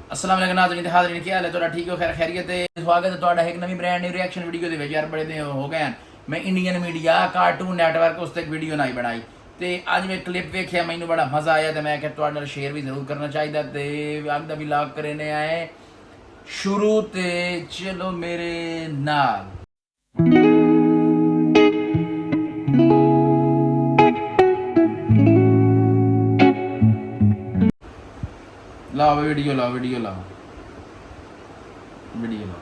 अस्सलाम वालेकुम नाज़रीन ते हाज़रीन क्या हाल है तुहाडा ठीक हो खैर खैरियत है स्वागत है तुहाडा एक नवी ब्रांड न्यू रिएक्शन वीडियो दे विच यार बड़े दिन हो गए मैं इंडियन मीडिया कार्टून नेटवर्क उस तक वीडियो नहीं बनाई ते अज मैं क्लिप वेख्या मैनू बड़ा मज़ा आया तो मैं क्या तुहाडे नाल शेयर भी जरूर करना चाहिए ते अग दा व्लॉग करने आए शुरू ते चलो मेरे नाल लाओ वीडियो लाओ वीडियो लाओ वीडियो लाओ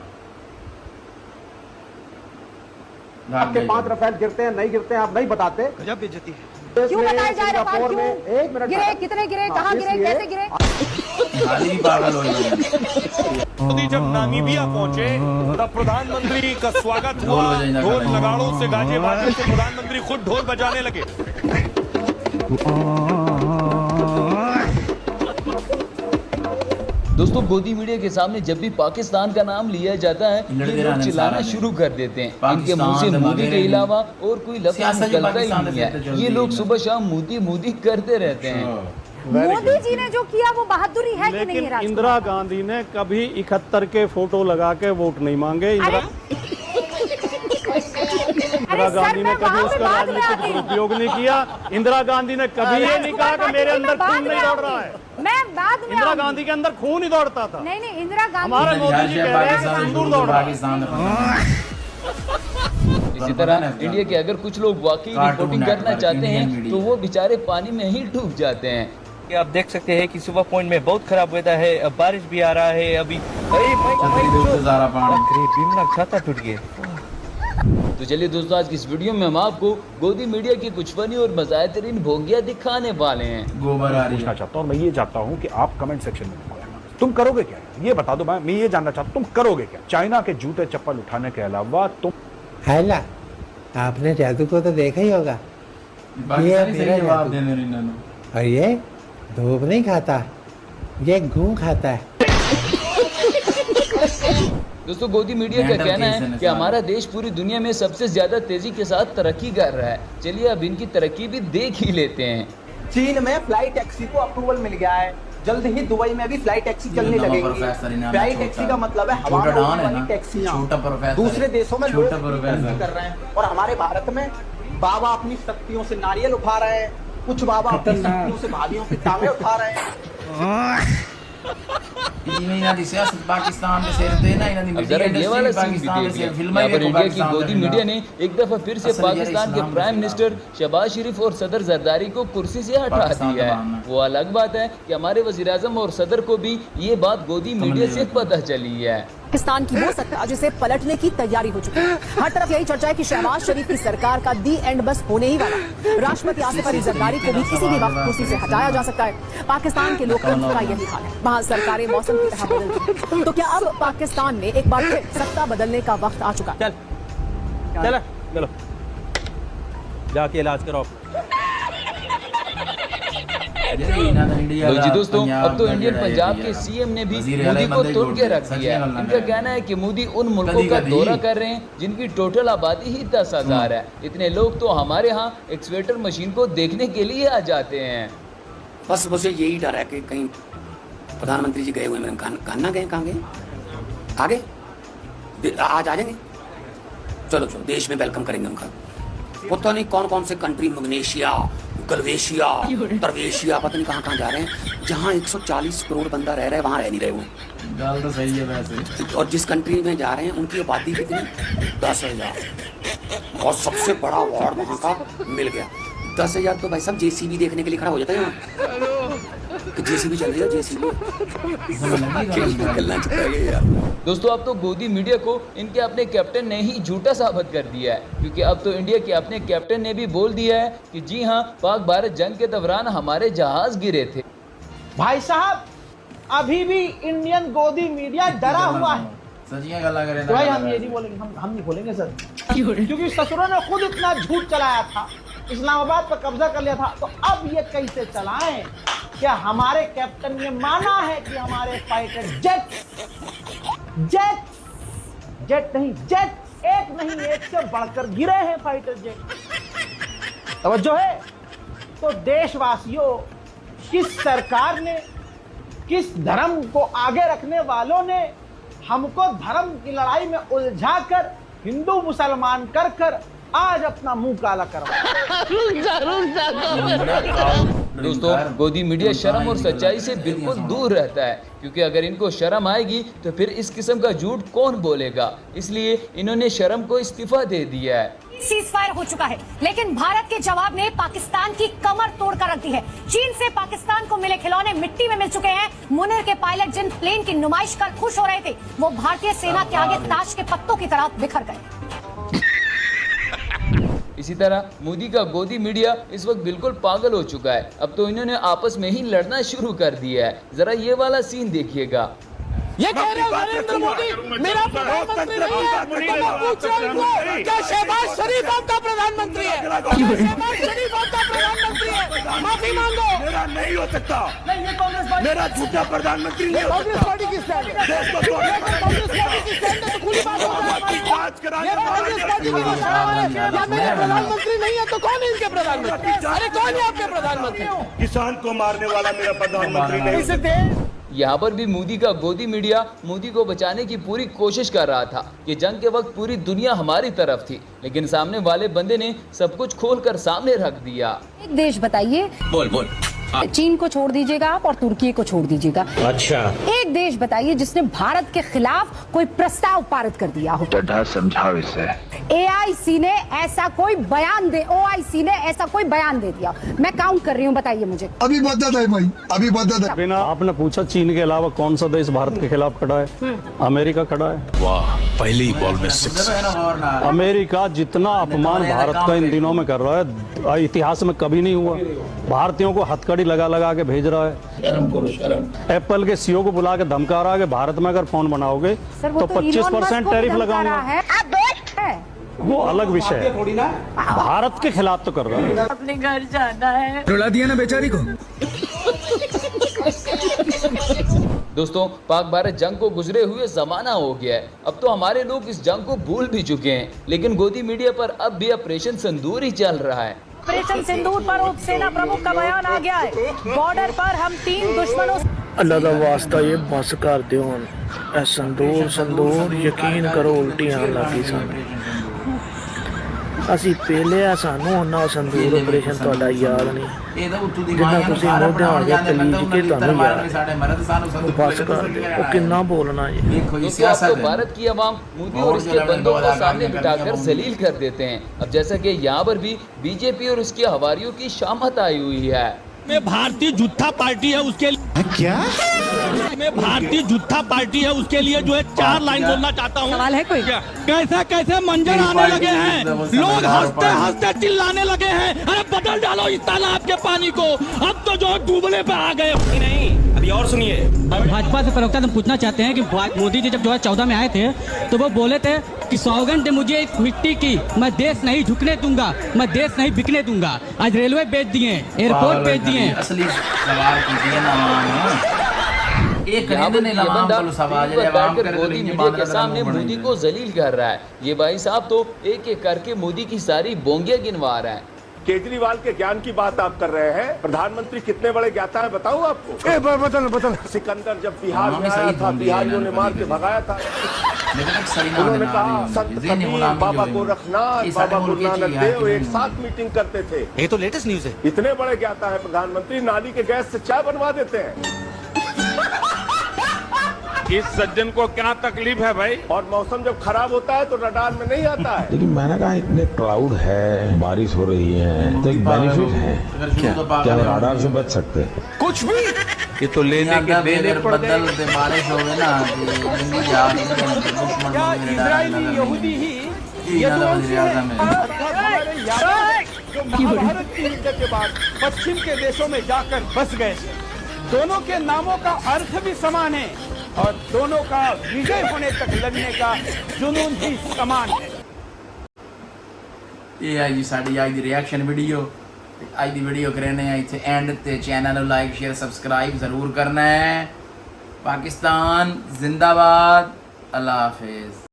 आपके 5 रफेल गिरते हैं नहीं गिरते हैं आप नहीं बताते। गजब बेइज्जती है। क्यों बताए जा रहे सिंगापुर में एक मिनट गिरे कितने गिरे कहाँ गिरे कैसे गिरे हाली भी पागल हो गए मोदी जब नामीबिया पहुंचे तब प्रधानमंत्री का स्वागत हुआ। ढोल बजाइना ढोल करेंगे। नगाड़ों से गाजे बाजे से प्रधानमंत्री खुद ढोल बजाने लगे। दोस्तों गोदी मीडिया के सामने जब भी पाकिस्तान का नाम लिया जाता है ये लोग चिल्लाना शुरू कर देते हैं। इनके मुंह से मोदी के अलावा और कोई लफ्ज निकलता ही नहीं है। ये लोग सुबह शाम मोदी मोदी करते रहते हैं। मोदी जी ने जो किया वो बहादुरी है कि नहीं है लेकिन राजकुमार? इंदिरा गांधी ने कभी 71 के फोटो लगा के वोट नहीं मांगे। इंदिरा गांधी ने कभी उसका राजनीतिक दुरुपयोग नहीं किया। इंदिरा गांधी ने कभी ये नहीं कहा कि मेरे अंदर खून नहीं दौड़ रहा है। मैं बाद में इंदिरा गांधी के अंदर खून ही दौड़ता था। नहीं इंदिरा गांधी हमारे मोदी जी कह रहे हैं कि सिंदूर दौड़ रहा है। इसी तरह इंडिया के अगर कुछ लोग वाकई रिपोर्टिंग करना चाहते हैं तो वो बेचारे पानी में ही डूब जाते हैं। आप देख सकते हैं कि सुबह पॉइंट में बहुत खराब वेदर है। अब बारिश भी आ रहा है अभी। छाता टूट गया। तो चलिए दोस्तों आज की इस वीडियो में हम आपको गोदी मीडिया की कुछ फनी और मज़ाहिर भोगियां दिखाने वाले हैं। गोबर आ रही पूछना है चाहता हूँ मैं ये चाहता हूँ कि आप कमेंट सेक्शन में तुम करोगे क्या ये बता दो। मैं ये जानना चाहता हूँ तुम करोगे क्या। चाइना के जूते चप्पल उठाने के अलावा तुम हैला आपने जादू को तो देखा ही होगा। पाकिस्तानी मेरा सही जवाब जादू। देने इन्होंने और ये धूप नहीं खाता ये घूम खाता है। दोस्तों गोदी मीडिया का कहना है कि हमारा देश पूरी दुनिया में सबसे ज्यादा तेजी के साथ तरक्की कर रहा है। चलिए अब इनकी तरक्की भी देख ही लेते हैं। चीन में फ्लाई टैक्सी को अप्रूवल मिल गया है। जल्द ही दुबई में भी फ्लाई टैक्सी चलने लगेगी। फ्लाई टैक्सी का मतलब है हवा में उड़ने वाली टैक्सियां। दूसरे देशों में लोग टैक्सी कर रहे हैं और हमारे भारत में बाबा अपनी शक्तियों से नारियल उठा रहे हैं। कुछ बाबा अपनी शक्तियों से भाभियों की टांगे उठा रहे हैं। पाकिस्तान में शेर थे ना अब जरा ये वाला सीन भी देखिए। यहाँ पर इंडिया की गोदी मीडिया ने एक दफा फिर से पाकिस्तान के प्राइम मिनिस्टर शहबाज शरीफ और सदर जरदारी को कुर्सी से हटा दिया है। वो अलग बात है कि हमारे वजीर आजम और सदर को भी ये बात गोदी मीडिया से पता चली है। पाकिस्तान की वो सत्ता जिसे पलटने की तैयारी हो चुकी है। हर तरफ यही चर्चा है कि शहबाज शरीफ की सरकार का दी एंड बस होने ही वाला। राष्ट्रपति आसिफ अली जरदारी को भी किसी भी वक्त कुर्सी से हटाया जा सकता है। पाकिस्तान के लोकतंत्र का यही हाल है। वहाँ सरकारें मौसम की तरह बदलती हैं। तो क्या अब पाकिस्तान में एक बार फिर सत्ता बदलने का वक्त आ चुका है? चलो चलो जाके इलाज कराओ। जी दोस्तों अब तो इंडियन पंजाब के सीएम ने भी मोदी को तोड़ के रख दिया है। इनका कहना है कि मोदी उन मुल्कों का दौरा कर रहे हैं जिनकी टोटल आबादी ही 10,000 है। इतने लोग तो हमारे यहाँ एक्सवेटर मशीन को देखने के लिए आ जाते हैं। बस मुझे यही डर है कि कहीं प्रधानमंत्री जी गए हुए मैंने कहा गए कहाँ गए आगे आज आ जाएंगे। चलो चलो देश में वेलकम करेंगे उनका। पता नहीं कौन कौन से कंट्री मग्नेशिया गलवेशिया तरवेशिया पता नहीं कहाँ जा रहे हैं। जहाँ 140 करोड़ बंदा रह रहा है वहाँ रह नहीं रहे वो। गाल तो सही है वैसे। और जिस कंट्री में जा रहे हैं उनकी आबादी कितनी 10,000 और सबसे बड़ा वार्ड वहाँ का मिल गया। 10,000 तो भाई सब जेसीबी देखने के लिए खड़ा हो जाता है यहाँ। तो जेसीबी चल रही है जेसीबी दोस्तों अब तो गोदी मीडिया को इनके अपने कैप्टन ने ही झूठा साबित कर दिया है। क्योंकि अब तो इंडिया के अपने कैप्टन ने भी बोल दिया है कि जी हाँ पाक भारत जंग के दौरान हमारे जहाज गिरे थे। भाई साहब अभी भी इंडियन गोदी मीडिया डरा हुआ है। सचिया गला करे तो भाई हम ये नहीं बोलेंगे हम नहीं बोलेंगे सर। क्योंकि ससुरों ने खुद इतना झूठ चलाया था इस्लामाबाद पर कब्जा कर लिया था। तो अब ये कैसे चलाएं? क्या हमारे कैप्टन ने माना है कि हमारे फाइटर जेट नहीं जेट एक नहीं एक से बढ़कर गिरे हैं फाइटर जेट। तवज्जो है। तो देशवासियों किस सरकार ने किस धर्म को आगे रखने वालों ने हमको धर्म की लड़ाई में उलझाकर हिंदू मुसलमान कर आज अपना मुंह काला करवा। दोस्तों, गोदी मीडिया शर्म और सच्चाई से बिल्कुल दूर रहता है, क्योंकि अगर इनको शर्म आएगी तो फिर इस किस्म का झूठ कौन बोलेगा। इसलिए इन्होंने शर्म को इस्तीफा दे दिया है। सीज फायर हो चुका है, लेकिन भारत के जवाब ने पाकिस्तान की कमर तोड़कर रख दी है। चीन से पाकिस्तान को मिले खिलौने मिट्टी में मिल चुके हैं। मुनीर के पायलट जिन प्लेन की नुमाइश कर खुश हो रहे थे, वो भारतीय सेना के आगे ताश के पत्तों की तरह बिखर गए। इसी तरह मोदी का गोदी मीडिया इस वक्त बिल्कुल पागल हो चुका है। अब तो इन्होंने आपस में ही लड़ना शुरू कर दिया है। जरा ये वाला सीन देखिएगा। ये कह रहे हो नरेंद्र मोदी मेरा प्रधानमंत्री नहीं है, तो मैं पूछ रहा हूं क्या शहबाज शरीफ आपका प्रधानमंत्री है? शहबाज शरीफ आपका प्रधानमंत्री है? माफी मांगो। मेरा नहीं हो सकता, मेरा झूठा प्रधानमंत्री नहीं हो सकता। पार्टी की स्टैंड है, कांग्रेस पार्टी की स्टैंड है, तो खुली बात हो जाए। जांच कराने कांग्रेस पार्टी की मेरे प्रधानमंत्री नहीं है तो कौन है इनके प्रधानमंत्री? अरे कौन है आपके प्रधानमंत्री? किसान को मारने वाला मेरा प्रधानमंत्री नहीं। यहाँ पर भी मोदी का गोदी मीडिया मोदी को बचाने की पूरी कोशिश कर रहा था कि जंग के वक्त पूरी दुनिया हमारी तरफ थी, लेकिन सामने वाले बंदे ने सब कुछ खोलकर सामने रख दिया। एक देश बताइए, बोल चीन को छोड़ दीजिएगा आप और तुर्की को छोड़ दीजिएगा। अच्छा, एक देश बताइए जिसने भारत के खिलाफ कोई प्रस्ताव पारित कर दिया हो। समझाओ इसे। AIC ने ऐसा कोई बयान दे, OIC ने ऐसा कोई बयान दे दिया। मैं काउंट कर रही हूँ, बताइए मुझे। अभी बदत है भाई, अभी बदत है। बिना आपने पूछा चीन के अलावा कौन सा देश भारत के खिलाफ खड़ा है? अमेरिका खड़ा है। वाह, पहली बॉल में 6। अमेरिका जितना अपमान भारत का इन दिनों में कर रहा है, इतिहास में कभी नहीं हुआ। भारतीयों को हथकड़ी लगा के भेज रहा है। एप्पल के CEO को बुला के धमका रहा है कि भारत में अगर फोन बनाओगे तो 25% टैरिफ लगाऊंगा। वो अलग विषय है, भारत के खिलाफ तो कर रहा है। अपने घर जाना है। रुला दिया ना बेचारी को। दोस्तों, पाक भारत जंग को गुजरे हुए जमाना हो गया है। अब तो हमारे लोग इस जंग को भूल भी चुके हैं, लेकिन गोदी मीडिया पर अब भी ऑपरेशन सिंदूर ही चल रहा है। ऑपरेशन सिंदूर पर उप सेना प्रमुख का बयान आ गया है। बॉर्डर पर हम 3 दुश्मनों अल्लाह का वास्ता ये बस कर दियो। संदूर यकीन करो उल्टी आन लगी सानू। ਅਸੀਂ ਪਹਿਲੇ ਆ ਸਾਨੂੰ ਉਹਨਾਂ ਸੰਦੂਰ ਆਪਰੇਸ਼ਨ ਤੁਹਾਡਾ ਯਾਦ ਨਹੀਂ। ਇਹ ਤਾਂ ਉੱਤੋਂ ਦੀ ਜਿੰਨਾ ਤੁਸੀਂ ਮੋਢੇ ਆ ਕੇ ਤਲੀਜ ਕੇ ਤੁਹਾਨੂੰ ਯਾਦ ਸਾਡੇ ਮਰਦ ਸਾਨੂੰ ਸੰਦੂਰ ਬਸ ਕਰ ਉਹ ਕਿੰਨਾ ਬੋਲਣਾ ਜੀ। देखो ये तो सियासत है। भारत की आवाम मोदी और इसके बंदों को सामने बिठाकर जलील कर देते हैं। अब जैसा कि यहाँ पर भी बीजेपी और उसके हवारियों की शामत आई हुई है। में भारतीय जुत्था पार्टी है उसके क्या में भारतीय जुत्था पार्टी है उसके लिए जो है 4 लाइन बोलना चाहता हूँ। सवाल है कोई? कैसे कैसे मंजर आने लगे हैं, लोग हंसते हंसते चिल्लाने लगे हैं, अरे बदल डालो इस तालाब के पानी को, अब तो जो डूबने पे आ गए। नहीं, अभी और सुनिए। भाजपा से प्रवक्ता हम पूछना चाहते हैं कि मोदी जी जब 2014 में आए थे तो वो बोले थे कि सौगंध मुझे इस मिट्टी की, मैं देश नहीं झुकने दूंगा, मैं देश नहीं बिकने दूंगा। आज रेलवे बेच दिए, एयरपोर्ट बेच दिए। असली सवाल कीजिए ना एक गोदी मीडिया के सामने मोदी को जलील कर रहा है। ये भाई साहब तो एक एक करके मोदी की सारी बोंगियां गिनवा रहा है। केजरीवाल के ज्ञान की बात आप कर रहे हैं। प्रधानमंत्री कितने बड़े ज्ञाता है बताऊं आपको? बदल सिकंदर जब बिहार में आया था, बिहारियों ने मार के भगाया था। उन्होंने कहा संत कबीर, बाबा गोरखनाथ, बाबा गुरु नानक देव एक साथ मीटिंग करते थे। ये तो लेटेस्ट न्यूज है। इतने बड़े ज्ञाता है प्रधानमंत्री, नाली के गैस से चाय बनवा देते हैं। इस सज्जन को क्या तकलीफ है भाई? और मौसम जब खराब होता है तो रडार में नहीं आता है। लेकिन मैंने कहा इतने क्लाउड है, बारिश हो रही है, तो एक बेनिफिट है क्या राडार से बच सकते हैं? कुछ भी ये तो लेने के देने पड़ गए। बारिश हो गई ना, क्या इजरायली यहूदी ही ये भारत की हिज्जत के बाद पश्चिम के देशों में जाकर बस गए। दोनों के नामों का अर्थ भी समान है और दोनों का विजय होने तक लड़ने का जुनून भी समान है। ਇਹ ਹੈ ਜੀ ਸਾਡੀ ਅੱਜ ਦੀ ਰਿਐਕਸ਼ਨ ਵੀਡੀਓ। ਤੇ ਅੱਜ ਦੀ ਵੀਡੀਓ ਕਰਨੇ ਆ ਇੱਥੇ ਐਂਡ ਤੇ ਚੈਨਲ ਨੂੰ ਲਾਈਕ ਸ਼ੇਅਰ ਸਬਸਕ੍ਰਾਈਬ ਜ਼ਰੂਰ ਕਰਨਾ ਹੈ। ਪਾਕਿਸਤਾਨ ਜ਼ਿੰਦਾਬਾਦ। ਅੱਲਾ ਹਾਫਿਜ਼।